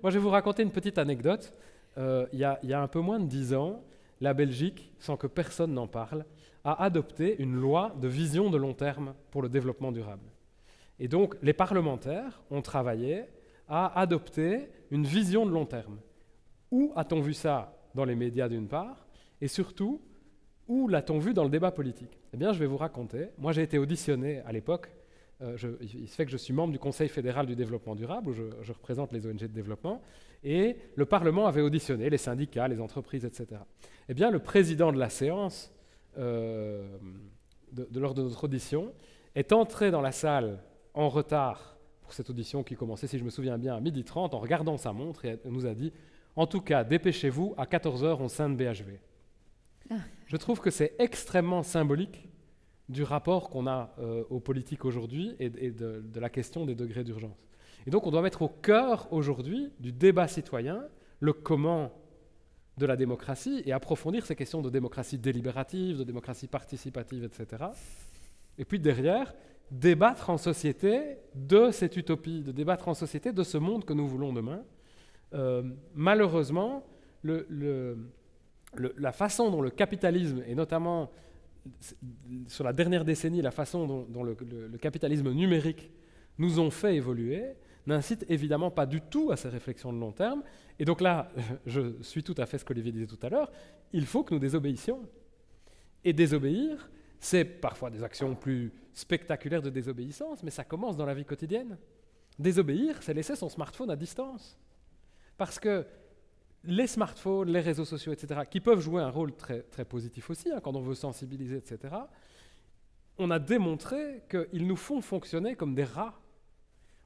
Moi, je vais vous raconter une petite anecdote. Il y a un peu moins de 10 ans, la Belgique, sans que personne n'en parle, a adopté une loi de vision de long terme pour le développement durable. Et donc, les parlementaires ont travaillé à adopter une vision de long terme. Où a-t-on vu ça dans les médias d'une part, et surtout, où l'a-t-on vu dans le débat politique? Eh bien, je vais vous raconter. Moi, j'ai été auditionné à l'époque. Il se fait que je suis membre du Conseil fédéral du développement durable, où je représente les ONG de développement, et le Parlement avait auditionné les syndicats, les entreprises, etc. Eh bien, le président de la séance, lors de notre audition, est entré dans la salle en retard pour cette audition qui commençait, si je me souviens bien, à 12h30, en regardant sa montre, et nous a dit « En tout cas, dépêchez-vous, à 14h, on scinde BHV ». Je trouve que c'est extrêmement symbolique du rapport qu'on a aux politiques aujourd'hui et de la question des degrés d'urgence. Et donc on doit mettre au cœur aujourd'hui du débat citoyen le comment de la démocratie et approfondir ces questions de démocratie délibérative, de démocratie participative, etc. Et puis derrière, débattre en société de cette utopie, de débattre en société de ce monde que nous voulons demain. Malheureusement, la façon dont le capitalisme, et notamment sur la dernière décennie, la façon dont le capitalisme numérique nous ont fait évoluer, n'incite évidemment pas du tout à ces réflexions de long terme. Et donc là, je suis tout à fait ce qu'Olivier disait tout à l'heure, il faut que nous désobéissions. Et désobéir, c'est parfois des actions plus spectaculaires de désobéissance, mais ça commence dans la vie quotidienne. Désobéir, c'est laisser son smartphone à distance. Parce que les smartphones, les réseaux sociaux, etc., qui peuvent jouer un rôle très, très positif aussi, quand on veut sensibiliser, etc., on a démontré qu'ils nous font fonctionner comme des rats.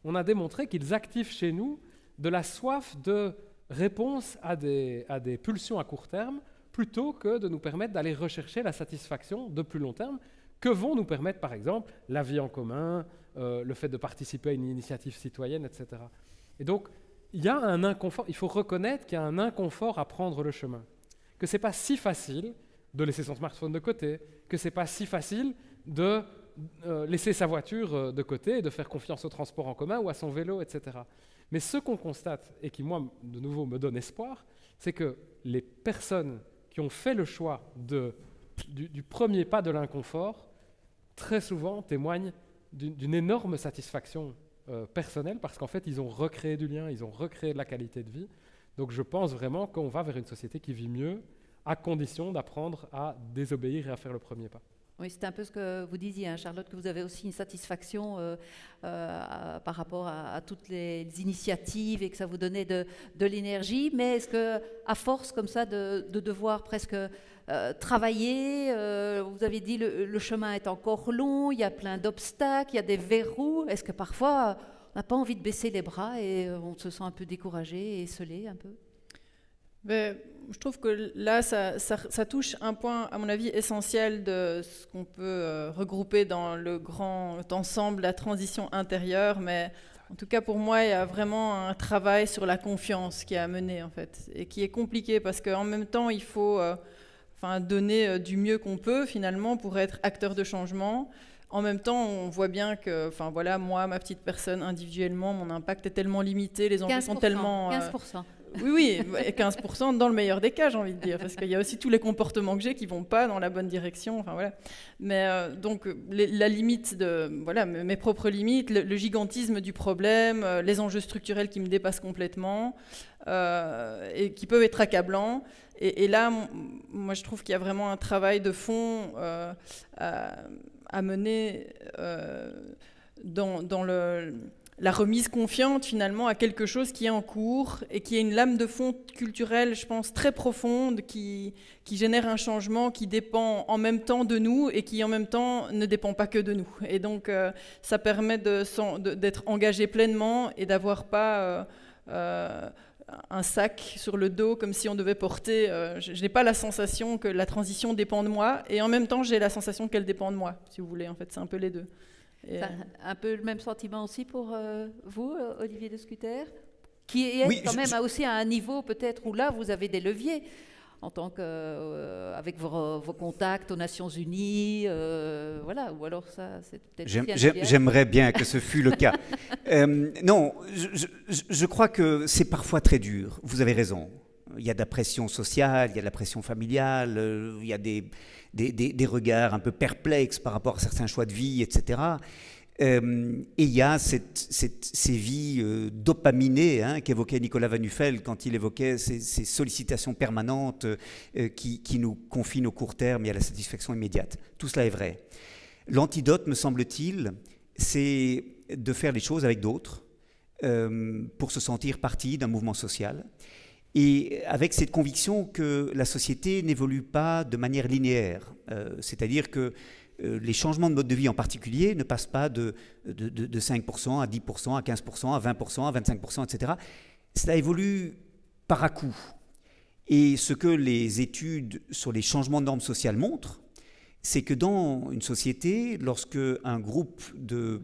On a démontré qu'ils activent chez nous de la soif de réponse à des pulsions à court terme, plutôt que de nous permettre d'aller rechercher la satisfaction de plus long terme, que vont nous permettre, par exemple, la vie en commun, le fait de participer à une initiative citoyenne, etc. Et donc, il y a un inconfort, il faut reconnaître qu'il y a un inconfort à prendre le chemin, que ce n'est pas si facile de laisser son smartphone de côté, que ce n'est pas si facile de laisser sa voiture de côté et de faire confiance au transport en commun ou à son vélo, etc. Mais ce qu'on constate, et qui, moi, de nouveau, me donne espoir, c'est que les personnes qui ont fait le choix du premier pas de l'inconfort, très souvent témoignent d'une énorme satisfaction personnelle, parce qu'en fait, ils ont recréé du lien, ils ont recréé de la qualité de vie. Donc je pense vraiment qu'on va vers une société qui vit mieux, à condition d'apprendre à désobéir et à faire le premier pas. Oui, c'est un peu ce que vous disiez, hein, Charlotte, que vous avez aussi une satisfaction par rapport à toutes les initiatives et que ça vous donnait de l'énergie. Mais est-ce qu'à force comme ça de devoir presque travailler, vous avez dit le chemin est encore long, il y a plein d'obstacles, il y a des verrous. Est-ce que parfois on n'a pas envie de baisser les bras et on se sent un peu découragé et esselé un peu? Mais je trouve que là, ça touche un point, à mon avis, essentiel de ce qu'on peut regrouper dans le grand ensemble, la transition intérieure. Mais en tout cas, pour moi, il y a vraiment un travail sur la confiance qui est à mener, en fait, et qui est compliqué parce qu'en même temps, il faut donner du mieux qu'on peut, finalement, pour être acteur de changement. En même temps, on voit bien que, moi, ma petite personne, individuellement, mon impact est tellement limité, les enjeux sont tellement... 15%. Oui, 15% dans le meilleur des cas, j'ai envie de dire, parce qu'il y a aussi tous les comportements que j'ai qui ne vont pas dans la bonne direction. Enfin, voilà. Mais donc, la limite mes propres limites, le gigantisme du problème, les enjeux structurels qui me dépassent complètement et qui peuvent être accablants. Et là, moi, je trouve qu'il y a vraiment un travail de fond à mener dans la remise confiante finalement à quelque chose qui est en cours et qui est une lame de fond culturelle, je pense, très profonde, qui génère un changement qui dépend en même temps de nous et qui en même temps ne dépend pas que de nous. Et donc ça permet d'être engagé pleinement et d'avoir pas un sac sur le dos comme si on devait porter... je n'ai pas la sensation que la transition dépend de moi et en même temps j'ai la sensation qu'elle dépend de moi, si vous voulez. En fait, c'est un peu les deux. Un peu le même sentiment aussi pour vous, Olivier de Scuter, qui est quand même aussi à un niveau peut-être où là vous avez des leviers en tant que avec vos contacts aux Nations Unies, voilà, ou alors ça, c'est peut-être... J'aimerais bien que ce fût le cas. Non, je crois que c'est parfois très dur, vous avez raison. Il y a de la pression sociale, il y a de la pression familiale, il y a des regards un peu perplexes par rapport à certains choix de vie, etc. Et il y a ces vies dopaminées qu'évoquait Nicolas Van Nuffel quand il évoquait ces sollicitations permanentes qui nous confinent au court terme et à la satisfaction immédiate. Tout cela est vrai. L'antidote, me semble-t-il, c'est de faire les choses avec d'autres pour se sentir partie d'un mouvement social. Et avec cette conviction que la société n'évolue pas de manière linéaire, c'est-à-dire que les changements de mode de vie en particulier ne passent pas de 5% à 10%, à 15%, à 20%, à 25%, etc. Cela évolue par à-coups. Et ce que les études sur les changements de normes sociales montrent, c'est que dans une société, lorsque un groupe de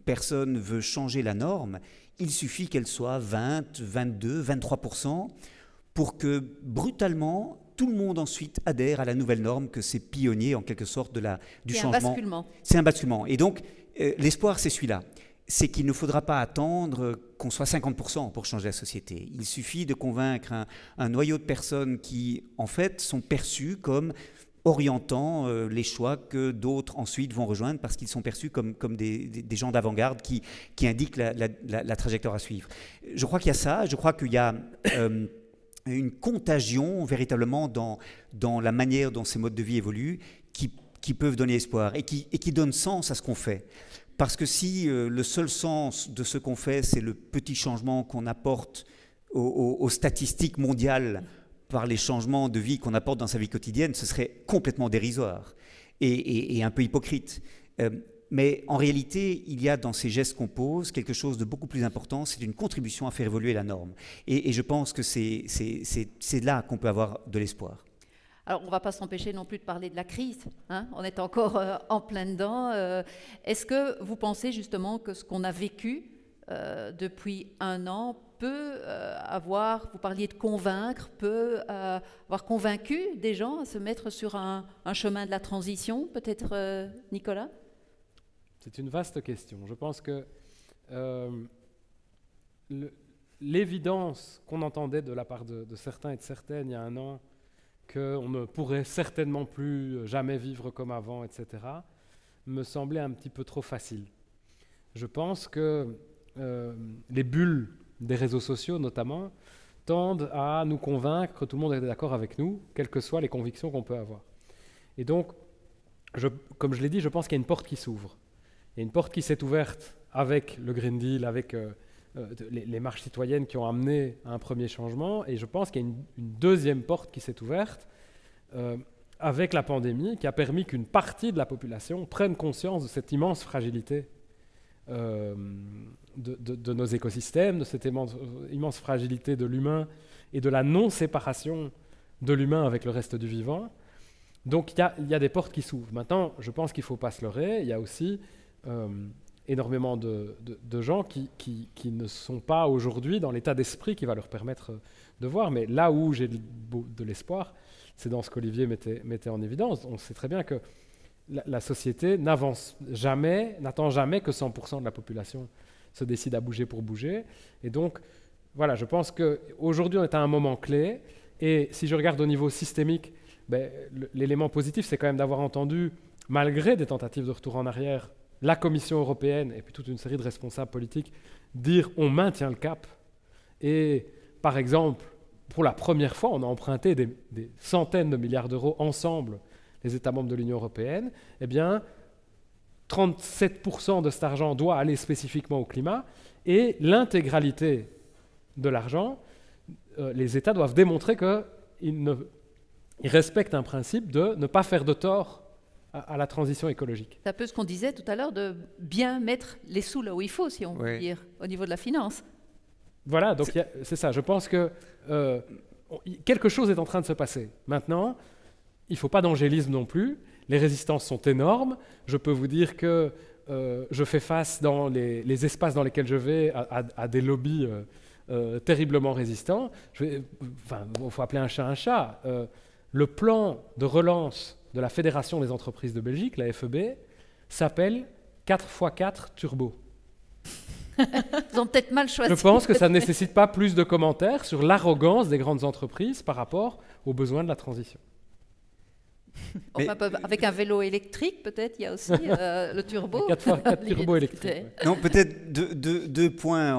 personnes veut changer la norme, il suffit qu'elle soit 20, 22, 23% pour que brutalement tout le monde ensuite adhère à la nouvelle norme, que ces pionniers en quelque sorte du changement. C'est un basculement. C'est un basculement. Et donc l'espoir, c'est celui-là. C'est qu'il ne faudra pas attendre qu'on soit 50% pour changer la société. Il suffit de convaincre un noyau de personnes qui, en fait, sont perçues comme orientant les choix que d'autres ensuite vont rejoindre parce qu'ils sont perçus comme des gens d'avant-garde qui indiquent la trajectoire à suivre. Je crois qu'il y a ça, je crois qu'il y a une contagion véritablement dans la manière dont ces modes de vie évoluent qui peuvent donner espoir et qui donnent sens à ce qu'on fait. Parce que si le seul sens de ce qu'on fait, c'est le petit changement qu'on apporte aux statistiques mondiales par les changements de vie qu'on apporte dans sa vie quotidienne, ce serait complètement dérisoire et un peu hypocrite. Mais en réalité, il y a dans ces gestes qu'on pose quelque chose de beaucoup plus important, c'est une contribution à faire évoluer la norme. Et je pense que c'est là qu'on peut avoir de l'espoir. Alors, on ne va pas s'empêcher non plus de parler de la crise, hein, on est encore en plein dedans. Est-ce que vous pensez justement que ce qu'on a vécu depuis un an peut avoir, vous parliez de convaincre, peut avoir convaincu des gens à se mettre sur un chemin de la transition, peut-être Nicolas ? C'est une vaste question. Je pense que l'évidence qu'on entendait de la part de certains et de certaines il y a un an, qu'on ne pourrait certainement plus jamais vivre comme avant, etc., me semblait un petit peu trop facile. Je pense que les bulles des réseaux sociaux, notamment, tendent à nous convaincre que tout le monde est d'accord avec nous, quelles que soient les convictions qu'on peut avoir. Et donc, comme je l'ai dit, je pense qu'il y a une porte qui s'ouvre. Il y a une porte qui s'est ouverte avec le Green Deal, avec les marches citoyennes qui ont amené à un premier changement, et je pense qu'il y a une deuxième porte qui s'est ouverte avec la pandémie, qui a permis qu'une partie de la population prenne conscience de cette immense fragilité de nos écosystèmes, de cette immense fragilité de l'humain et de la non-séparation de l'humain avec le reste du vivant. Donc il y a des portes qui s'ouvrent. Maintenant, je pense qu'il ne faut pas se leurrer, il y a aussi énormément de gens qui ne sont pas aujourd'hui dans l'état d'esprit qui va leur permettre de voir. Mais là où j'ai de l'espoir, c'est dans ce qu'Olivier mettait en évidence. On sait très bien que la société n'attend jamais que 100% de la population se décide à bouger pour bouger. Et donc, voilà, je pense qu'aujourd'hui, on est à un moment clé. Et si je regarde au niveau systémique, l'élément positif, c'est quand même d'avoir entendu, malgré des tentatives de retour en arrière, la Commission européenne et puis toute une série de responsables politiques dire on maintient le cap. Et par exemple, pour la première fois, on a emprunté des centaines de milliards d'euros ensemble, les États membres de l'Union européenne. Eh bien, 37% de cet argent doit aller spécifiquement au climat et l'intégralité de l'argent, les États doivent démontrer qu'ils respectent un principe de ne pas faire de tort à la transition écologique. C'est un peu ce qu'on disait tout à l'heure, de bien mettre les sous là où il faut, si on peut dire, au niveau de la finance. Voilà, donc c'est ça. Je pense que quelque chose est en train de se passer. Maintenant, il ne faut pas d'angélisme non plus. Les résistances sont énormes. Je peux vous dire que je fais face dans les espaces dans lesquels je vais à des lobbies terriblement résistants. Il faut appeler un chat un chat. Le plan de relance de la Fédération des entreprises de Belgique, la FEB, s'appelle 4x4 Turbo. Ils ont peut-être mal choisi. Je pense que ça ne nécessite pas plus de commentaires sur l'arrogance des grandes entreprises par rapport aux besoins de la transition. Enfin, avec un vélo électrique, peut-être, il y a aussi le turbo. 4x4 turbo électrique. Ouais. Non, peut-être deux points,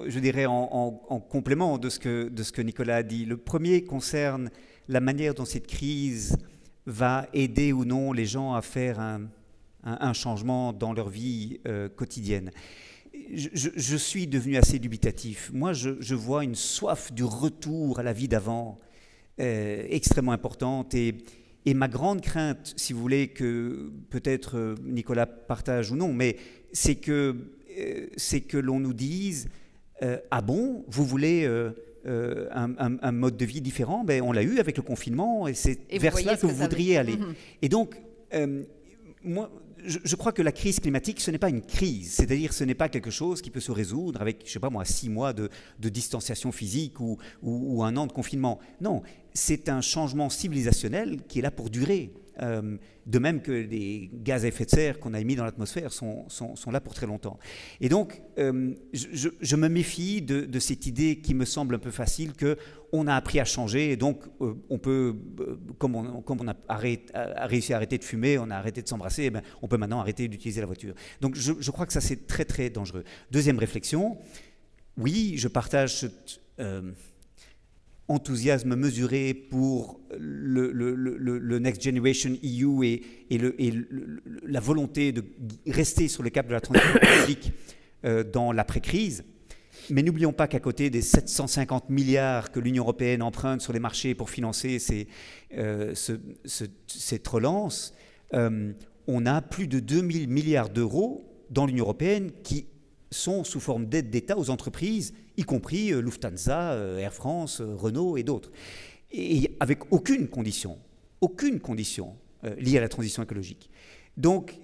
je dirais, en complément de ce que Nicolas a dit. Le premier concerne la manière dont cette crise va aider ou non les gens à faire un changement dans leur vie quotidienne. Je suis devenu assez dubitatif. Moi, je vois une soif du retour à la vie d'avant extrêmement importante. Et ma grande crainte, si vous voulez, que peut-être Nicolas partage ou non, mais c'est que l'on nous dise ah bon, vous voulez un mode de vie différent? Ben, on l'a eu avec le confinement et c'est vers cela que vous voudriez aller. Et donc, moi, je crois que la crise climatique, ce n'est pas une crise, c'est-à-dire ce n'est pas quelque chose qui peut se résoudre avec, je sais pas moi, 6 mois de distanciation physique ou 1 an de confinement. Non, c'est un changement civilisationnel qui est là pour durer. De même que les gaz à effet de serre qu'on a émis dans l'atmosphère sont là pour très longtemps. Et donc, je me méfie de cette idée qui me semble un peu facile qu'on a appris à changer et donc on peut, comme on a réussi à arrêter de fumer, on a arrêté de s'embrasser, ben, on peut maintenant arrêter d'utiliser la voiture. Donc je crois que ça c'est très très dangereux. Deuxième réflexion, oui, je partage cette enthousiasme mesuré pour le Next Generation EU et la volonté de rester sur le cap de la transition écologique dans l'après-crise. Mais n'oublions pas qu'à côté des 750 milliards que l'Union européenne emprunte sur les marchés pour financer cette relance, on a plus de 2000 milliards d'euros dans l'Union européenne qui sont sous forme d'aide d'État aux entreprises, y compris Lufthansa, Air France, Renault et d'autres. Et avec aucune condition liée à la transition écologique. Donc,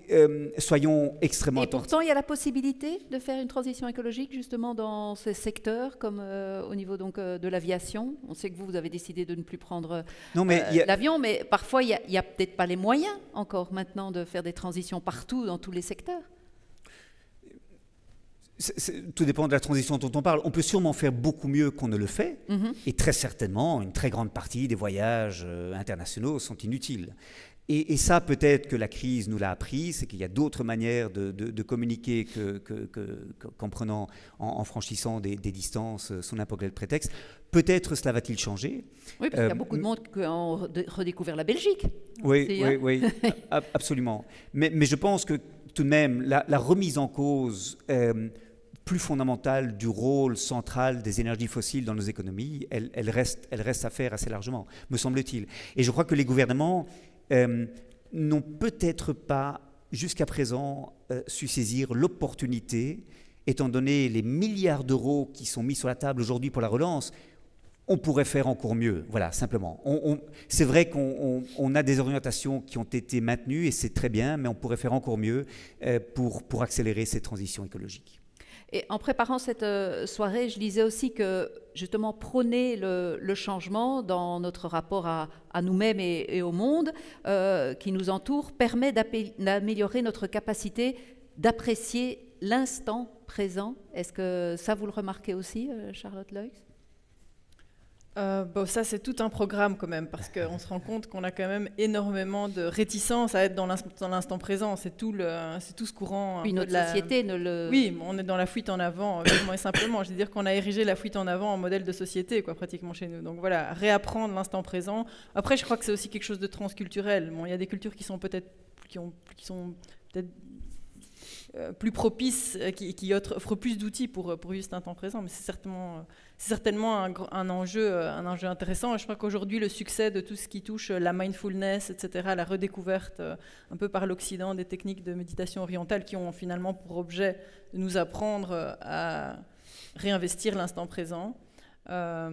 soyons extrêmement attentifs. Et pourtant, il y a la possibilité de faire une transition écologique justement dans ces secteurs, comme au niveau donc, de l'aviation. On sait que vous avez décidé de ne plus prendre l'avion, mais parfois, il n'y a peut-être pas les moyens encore maintenant de faire des transitions partout, dans tous les secteurs. Tout dépend de la transition dont on parle. On peut sûrement faire beaucoup mieux qu'on ne le fait, et très certainement, une très grande partie des voyages internationaux sont inutiles. Et ça, peut-être que la crise nous l'a appris, c'est qu'il y a d'autres manières de communiquer qu'en prenant, en franchissant des distances sous n'importe quel prétexte. Peut-être cela va-t-il changer. Oui, parce qu'il y a beaucoup de monde qui ont redécouvert la Belgique. Oui, absolument. Mais je pense que tout de même, la remise en cause plus fondamentale du rôle central des énergies fossiles dans nos économies, elle reste à faire assez largement, me semble-t-il. Et je crois que les gouvernements n'ont peut-être pas, jusqu'à présent, su saisir l'opportunité, étant donné les milliards d'euros qui sont mis sur la table aujourd'hui pour la relance. On pourrait faire encore mieux, voilà, simplement. C'est vrai qu'on a des orientations qui ont été maintenues, et c'est très bien, mais on pourrait faire encore mieux pour accélérer ces transitions écologiques. Et en préparant cette soirée, je lisais aussi que justement prôner le changement dans notre rapport à nous-mêmes et au monde qui nous entoure permet d'améliorer notre capacité d'apprécier l'instant présent. Est-ce que ça, vous le remarquez aussi, Charlotte Leux? Ça, c'est tout un programme quand même, parce qu'on se rend compte qu'on a quand même énormément de réticence à être dans l'instant présent. C'est tout ce courant. Puis notre société ne le... Oui, on est dans la fuite en avant, purement et simplement. Je veux dire qu'on a érigé la fuite en avant en modèle de société, quoi, pratiquement chez nous. Donc voilà, réapprendre l'instant présent. Après, je crois que c'est aussi quelque chose de transculturel. Bon, il y a des cultures qui sont peut-être plus propices, qui offrent plus d'outils pour vivre cet instant présent, mais c'est certainement un enjeu intéressant. Et je crois qu'aujourd'hui, le succès de tout ce qui touche la mindfulness, etc., la redécouverte un peu par l'Occident des techniques de méditation orientale qui ont finalement pour objet de nous apprendre à réinvestir l'instant présent.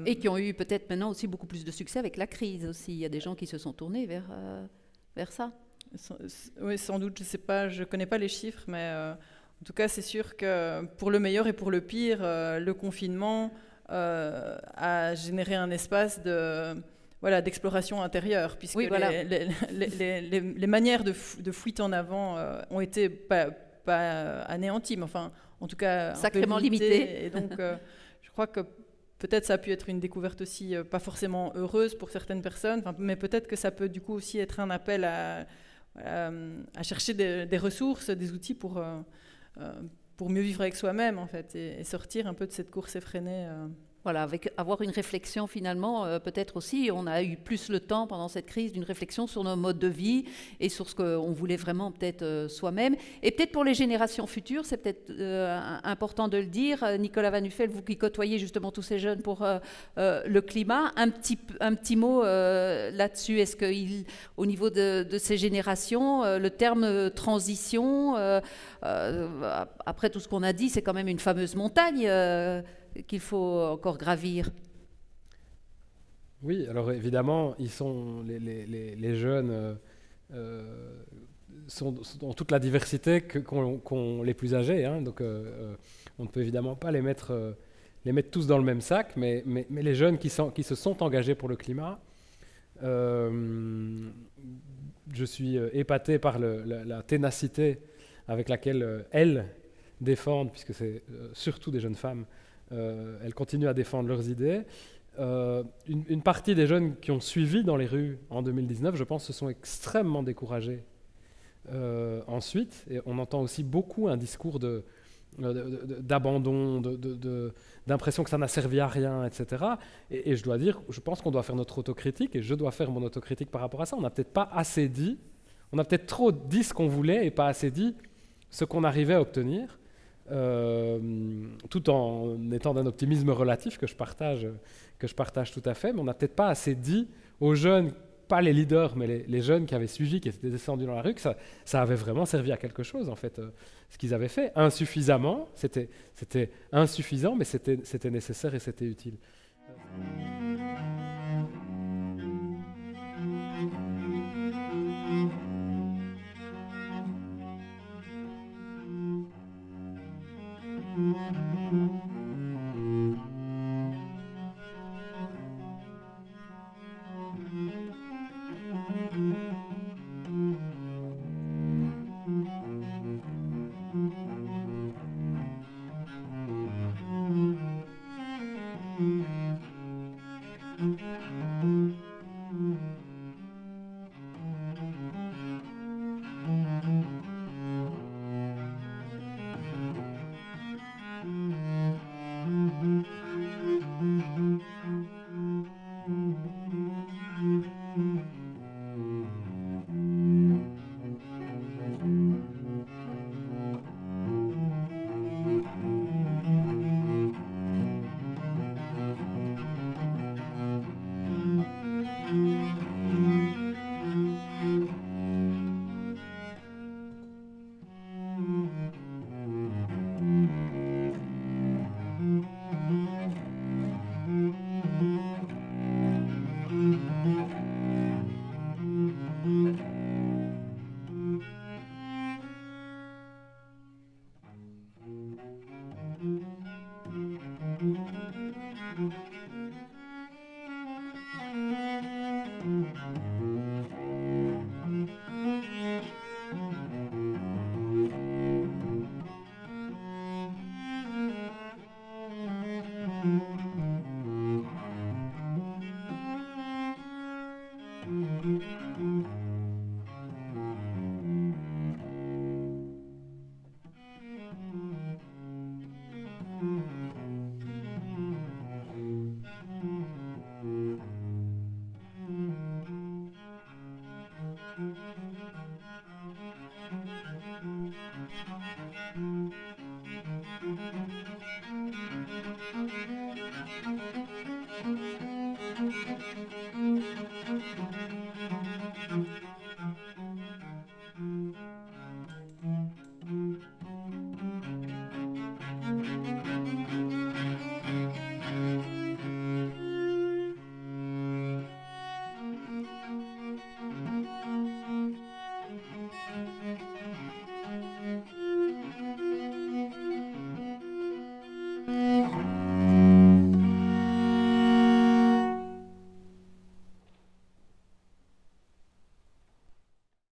Et qui ont eu peut-être maintenant aussi beaucoup plus de succès avec la crise aussi. Il y a des gens qui se sont tournés vers ça. Oui, sans doute, je connais pas les chiffres, mais en tout cas, c'est sûr que pour le meilleur et pour le pire, le confinement a généré un espace d'exploration intérieure, puisque les manières de fuite en avant ont été pas anéanties, mais enfin, en tout cas, sacrément limitées. Et donc, je crois que peut-être ça a pu être une découverte aussi pas forcément heureuse pour certaines personnes, mais peut-être que ça peut du coup aussi être un appel à chercher des ressources, des outils pour mieux vivre avec soi-même, en fait, et sortir un peu de cette course effrénée. Voilà, avoir une réflexion finalement, peut-être aussi, on a eu plus le temps pendant cette crise d'une réflexion sur nos modes de vie et sur ce qu'on voulait vraiment peut-être soi-même. Et peut-être pour les générations futures, c'est peut-être important de le dire. Nicolas Van Nuffel, vous qui côtoyez justement tous ces jeunes pour le climat, un petit mot là-dessus. Est-ce qu'au niveau de ces générations, le terme transition, après tout ce qu'on a dit, c'est quand même une fameuse montagne qu'il faut encore gravir. Oui, alors évidemment, les jeunes ont toute la diversité qu'ont les plus âgés, hein, donc on ne peut évidemment pas les mettre tous dans le même sac, mais les jeunes qui se sont engagés pour le climat, je suis épaté par la ténacité avec laquelle elles défendent, puisque c'est surtout des jeunes femmes, elles continuent à défendre leurs idées. Une partie des jeunes qui ont suivi dans les rues en 2019, je pense, se sont extrêmement découragés ensuite. Et on entend aussi beaucoup un discours d'abandon, d'impression que ça n'a servi à rien, etc. Et je dois dire, je pense qu'on doit faire notre autocritique, et je dois faire mon autocritique par rapport à ça. On n'a peut-être pas assez dit, on a peut-être trop dit ce qu'on voulait et pas assez dit ce qu'on arrivait à obtenir. Tout en étant d'un optimisme relatif que je partage tout à fait, mais on n'a peut-être pas assez dit aux jeunes, pas les leaders, mais les jeunes qui avaient suivi, qui étaient descendus dans la rue, que ça avait vraiment servi à quelque chose, en fait, ce qu'ils avaient fait. Insuffisamment, c'était insuffisant, mais c'était nécessaire et c'était utile.